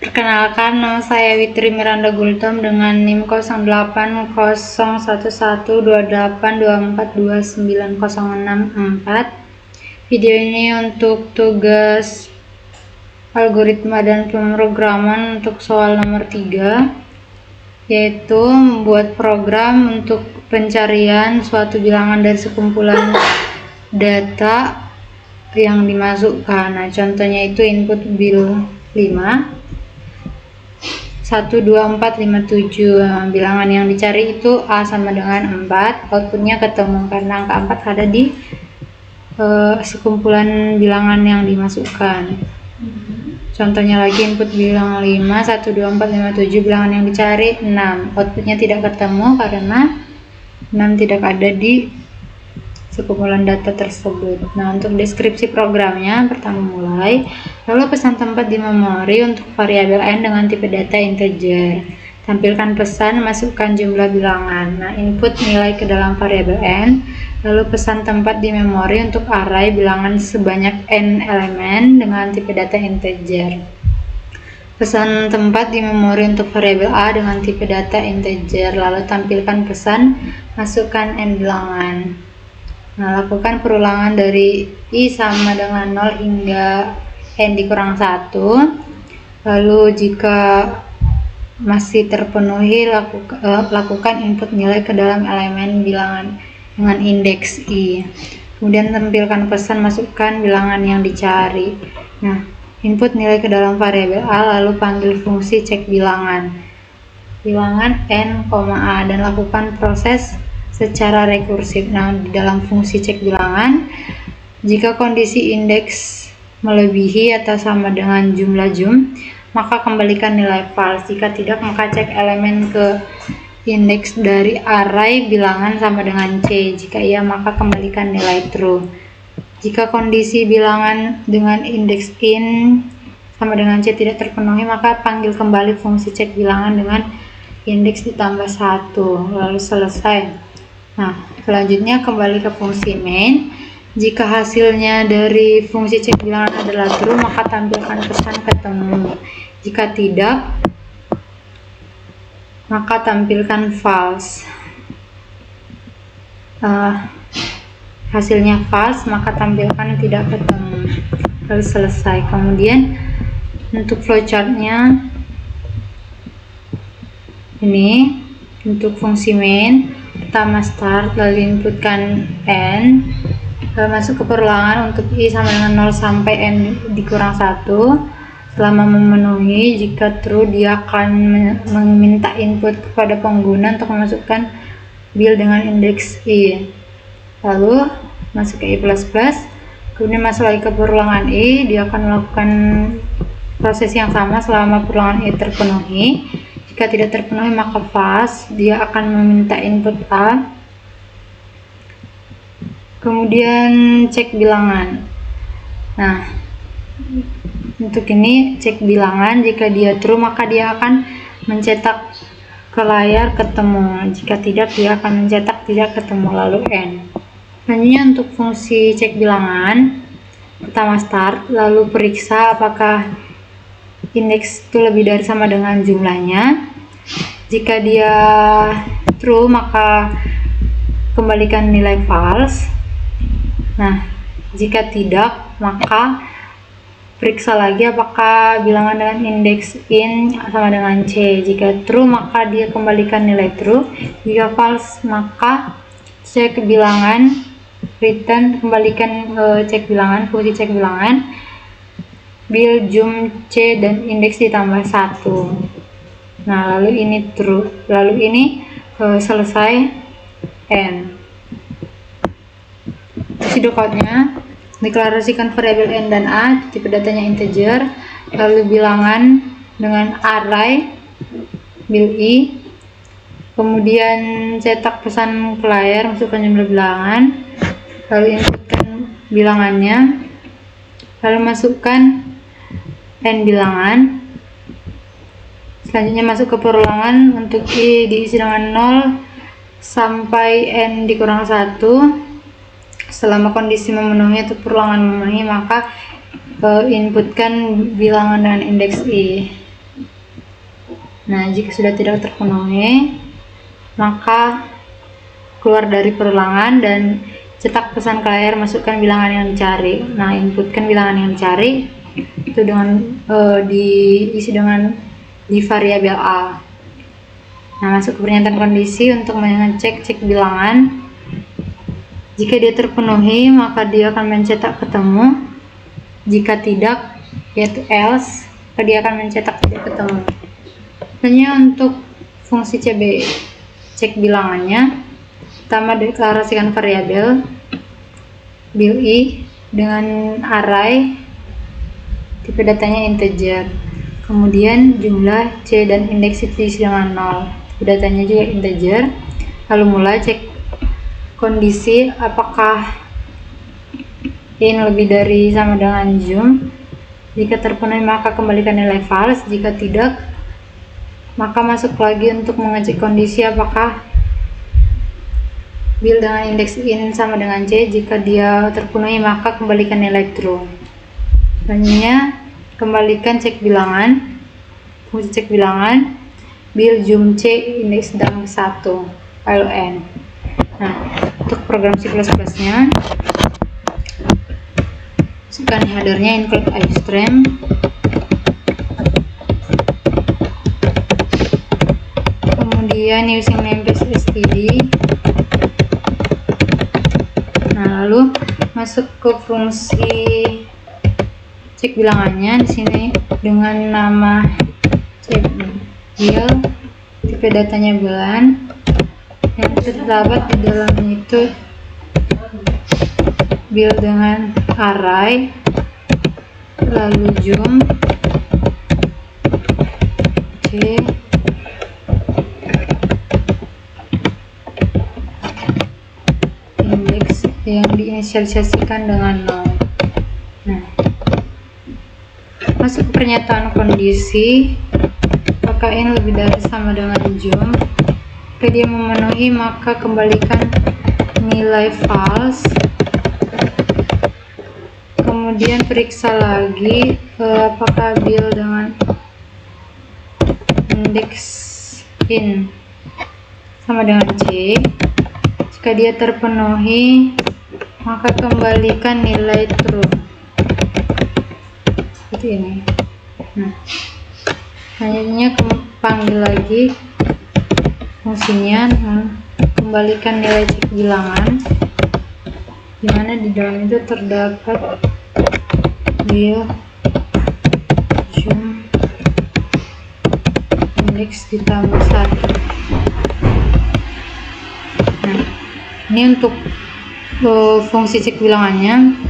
Perkenalkan, nama saya Witri Miranda Gultom dengan NIM 08012824290664. Video ini untuk tugas algoritma dan pemrograman untuk soal nomor 3, yaitu membuat program untuk pencarian suatu bilangan dari sekumpulan data yang dimasukkan. Nah, contohnya itu input bil 5 12457. Bilangan yang dicari itu A sama dengan 4, outputnya ketemu karena angka 4 ada di sekumpulan bilangan yang dimasukkan. Contohnya lagi input bilangan 5 12457, bilangan yang dicari 6, outputnya tidak ketemu karena 6 tidak ada di sekumpulan data tersebut. Nah, untuk deskripsi programnya, pertama mulai, lalu pesan tempat di memori untuk variabel n dengan tipe data integer. Tampilkan pesan, masukkan jumlah bilangan. Nah, input nilai ke dalam variabel n, lalu pesan tempat di memori untuk array bilangan sebanyak n elemen dengan tipe data integer. Pesan tempat di memori untuk variabel a dengan tipe data integer, lalu tampilkan pesan, masukkan n bilangan. Nah, lakukan perulangan dari i sama dengan 0 hingga n dikurang 1. Lalu jika masih terpenuhi, lakukan input nilai ke dalam elemen bilangan dengan indeks i. Kemudian tampilkan pesan, masukkan bilangan yang dicari. Nah, input nilai ke dalam variabel a, lalu panggil fungsi cek bilangan n, a, dan lakukan proses secara rekursif. Nah, di dalam fungsi cek bilangan, jika kondisi indeks melebihi atau sama dengan jumlah jum, maka kembalikan nilai false. Jika tidak, maka cek elemen ke indeks dari array bilangan sama dengan c. Jika iya, maka kembalikan nilai true. Jika kondisi bilangan dengan indeks in sama dengan c tidak terpenuhi, maka panggil kembali fungsi cek bilangan dengan indeks ditambah 1, lalu selesai. Nah, selanjutnya kembali ke fungsi main. Jika hasilnya dari fungsi cek bilangan adalah true, maka tampilkan pesan ketemu. Jika tidak, maka tampilkan false. Hasilnya false, maka tampilkan tidak ketemu, lalu selesai. Kemudian untuk flowchartnya ini, untuk fungsi main, pertama start, lalu inputkan n, lalu masuk ke perulangan untuk i sama dengan 0 sampai n dikurang 1. Selama memenuhi, jika true, dia akan meminta input kepada pengguna untuk memasukkan bil dengan indeks i. Lalu masuk ke i++, kemudian masuk lagi ke perulangan i, dia akan melakukan proses yang sama selama perulangan i terpenuhi. Jika tidak terpenuhi, maka false, dia akan meminta input a. Kemudian cek bilangan. Nah, untuk ini cek bilangan, jika dia true, maka dia akan mencetak ke layar ketemu. Jika tidak, dia akan mencetak tidak ketemu, lalu n. Selanjutnya untuk fungsi cek bilangan, pertama start, lalu periksa apakah indeks itu lebih dari sama dengan jumlahnya. Jika dia true, maka kembalikan nilai false. Nah, jika tidak, maka periksa lagi apakah bilangan dengan indeks in sama dengan c. Jika true, maka dia kembalikan nilai true. Jika false, maka cek bilangan, return, kembalikan cek bilangan, fungsi cek bilangan, bil jum c dan indeks ditambah 1. Nah, lalu ini true, lalu ini selesai n. Pseudocode-nya, deklarasikan variabel n dan a, tipe datanya integer, lalu bilangan dengan array bil i, kemudian cetak pesan ke layar, masukkan jumlah bilangan, lalu inputkan bilangannya, lalu masukkan n bilangan. Selanjutnya masuk ke perulangan untuk i diisi dengan 0 sampai n dikurang 1. Selama kondisi memenuhi atau perulangan memenuhi, maka inputkan bilangan dengan indeks i. Nah, jika sudah tidak terpenuhi, maka keluar dari perulangan dan cetak pesan ke layar, masukkan bilangan yang dicari. Nah, inputkan bilangan yang dicari itu dengan diisi dengan di variabel A. Nah, masuk ke pernyataan kondisi untuk mengecek bilangan. Jika dia terpenuhi, maka dia akan mencetak ketemu. Jika tidak, yaitu else, maka dia akan mencetak tidak ketemu. Hanya untuk fungsi CB, cek bilangannya. Pertama, deklarasikan variabel bil I dengan array, tipe datanya integer. Kemudian jumlah C dan indeks itu diisi dengan 0. Tipe datanya juga integer. Lalu mulai cek kondisi apakah in lebih dari sama dengan zoom. Jika terpenuhi, maka kembalikan nilai false. Jika tidak, maka masuk lagi untuk mengecek kondisi apakah bil dengan indeks in sama dengan C. Jika dia terpenuhi, maka kembalikan nilai true. Selanjutnya, kembalikan cek bilangan. Fungsi cek bilangan bil zoom C indeks dang 1 lalu n. Nah, untuk program C++ nya, masukkan headernya include ifstream. Kemudian using namespace std. Nah, lalu masuk ke fungsi cek bilangannya di sini dengan nama cek bil, tipe datanya bulan, yang terdapat di dalamnya itu bil dengan array, lalu zoom C indeks yang diinisialisasikan dengan 0. Nah, masuk ke pernyataan kondisi apakah in lebih dari sama dengan zoom. Jika dia memenuhi, maka kembalikan nilai false. Kemudian periksa lagi apakah bil dengan indeks in sama dengan C. Jika dia terpenuhi, maka kembalikan nilai true. Seperti ini. Nah, selanjutnya panggil lagi fungsinya, kembalikan nilai cek bilangan, dimana di dalam itu terdapat bil zoom indeks ditambah 1. Nah, ini untuk fungsi cek bilangannya.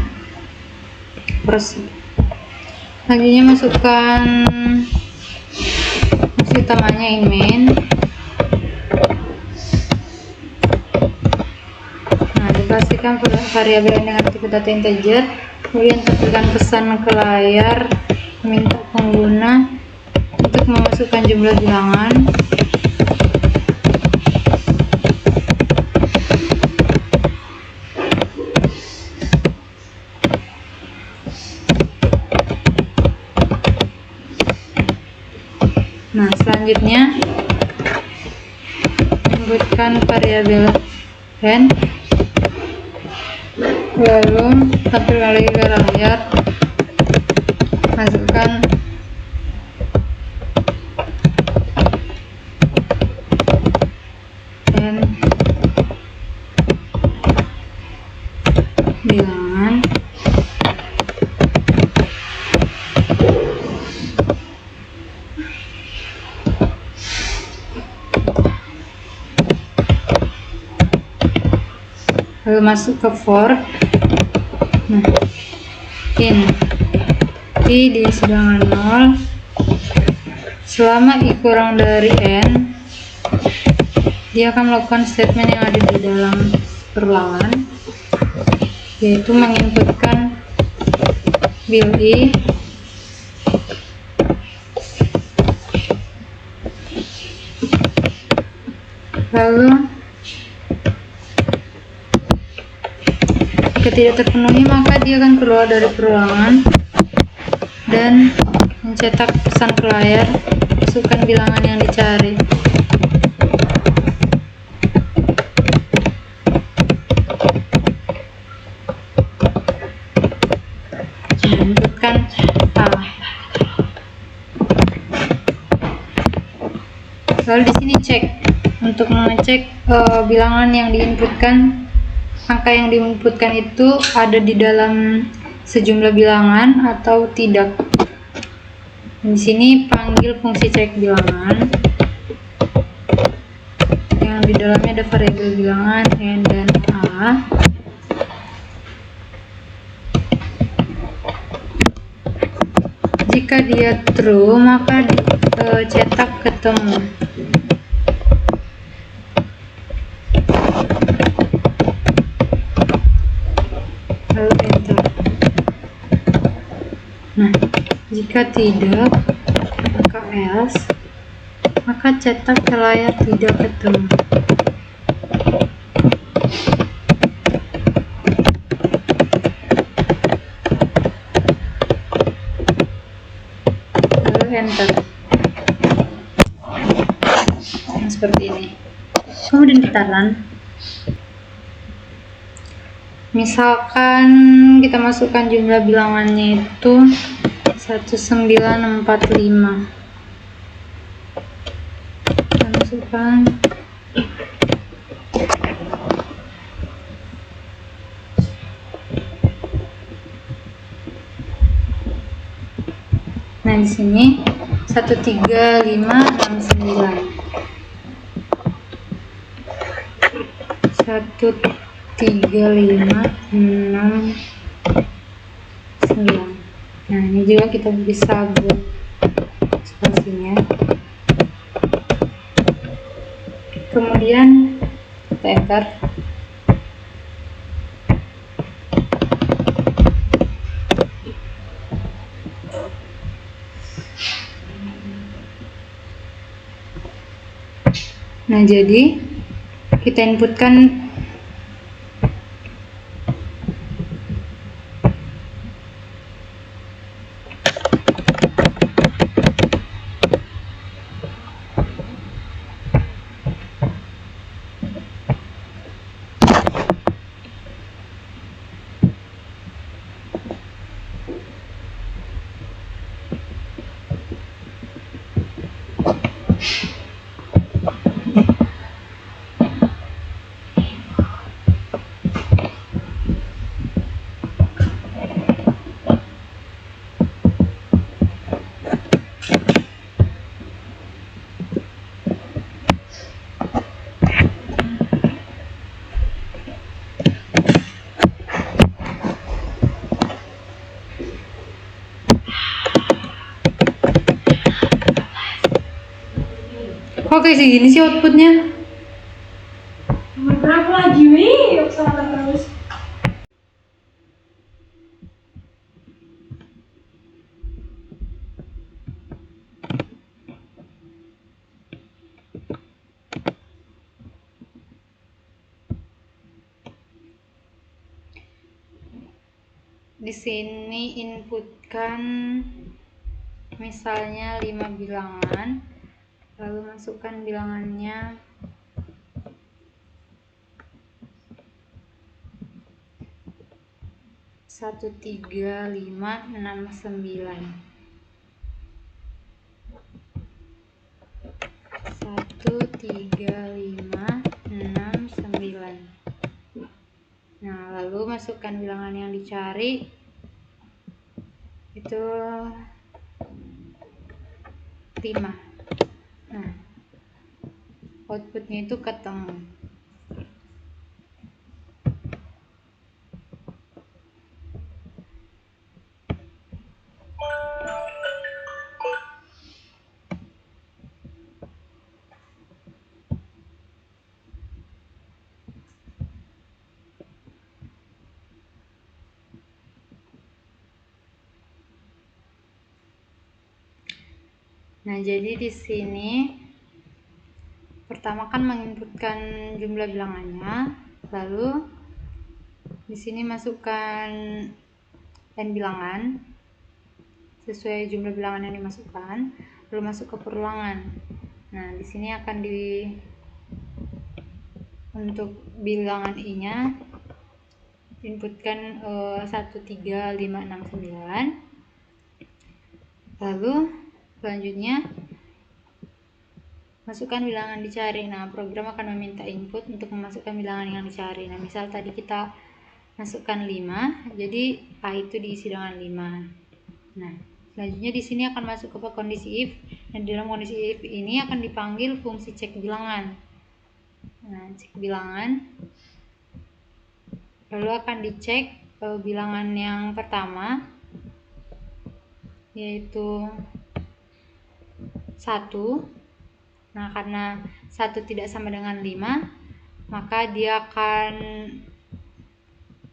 Selanjutnya masukkan fungsi utamanya in main. Nah, deklarasikan variabel dengan tipe data integer, kemudian tekan pesan ke layar meminta pengguna untuk memasukkan jumlah bilangan. Nah, selanjutnya inputkan variabel n, lalu tampil lagi ke layar, masukkan n bilangan, lalu masuk ke for. Nah, in I diisi dengan 0 selama I kurang dari n. Dia akan melakukan statement yang ada di dalam perulangan, yaitu menginputkan bil I lalu jika tidak terpenuhi, maka dia akan keluar dari perulangan dan mencetak pesan ke layar masukkan bilangan yang dicari. Inputkan A. Lalu di sini cek untuk mengecek bilangan yang diinputkan, angka yang diinputkan itu ada di dalam sejumlah bilangan atau tidak. Di sini panggil fungsi cek bilangan yang di dalamnya ada variabel bilangan n dan a. Jika dia true, maka cetak ketemu. Lalu enter. Nah, jika tidak, maka else, maka cetak ke layar tidak ketemu. Lalu enter. Nah, seperti ini. Kemudian kita run. Misalkan kita masukkan jumlah bilangannya itu 1945. Kita masukkan nah di sini 13569 13569. Nah, ini juga kita bisa buat spasinya. Kemudian kita enter. Nah, jadi kita inputkan kok kayak segini sih outputnya? Berapa lagi nih? Salah terus. Di sini inputkan misalnya 5 bilangan, lalu masukkan bilangannya satu tiga lima enam sembilan, 13569. Nah, lalu masukkan bilangan yang dicari itu 5. Nah, outputnya itu ketemu. Nah, jadi di sini pertama kan menginputkan jumlah bilangannya, lalu di sini masukkan n bilangan, sesuai jumlah bilangan yang dimasukkan, lalu masuk ke perulangan. Nah, di sini akan untuk bilangan I-nya inputkan 13569. Lalu selanjutnya masukkan bilangan dicari. Nah, program akan meminta input untuk memasukkan bilangan yang dicari. Nah, misal tadi kita masukkan 5, jadi A itu diisi dengan 5. Nah, selanjutnya di sini akan masuk ke kondisi if. Dan di dalam kondisi if ini akan dipanggil fungsi cek bilangan. Nah, cek bilangan. Lalu akan dicek bilangan yang pertama, yaitu 1. Nah, karena 1 tidak sama dengan 5, maka dia akan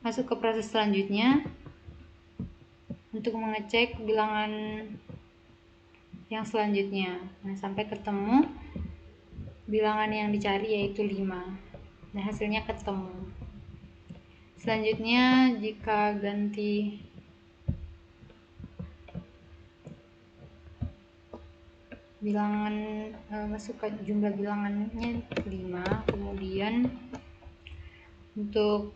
masuk ke proses selanjutnya untuk mengecek bilangan yang selanjutnya. Nah, sampai ketemu bilangan yang dicari yaitu 5. Nah, hasilnya ketemu. Selanjutnya jika ganti bilangan, masukkan jumlah bilangannya 5, kemudian untuk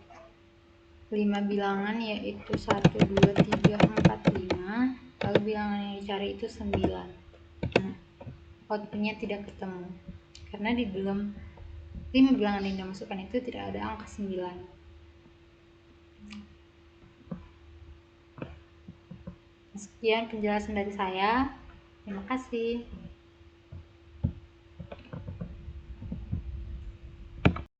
5 bilangan yaitu 1, 2, 3, 4, 5, lalu bilangan yang dicari itu 9. Nah, outputnya tidak ketemu karena di dalam 5 bilangan yang dimasukkan itu tidak ada angka 9. Sekian penjelasan dari saya. Terima kasih.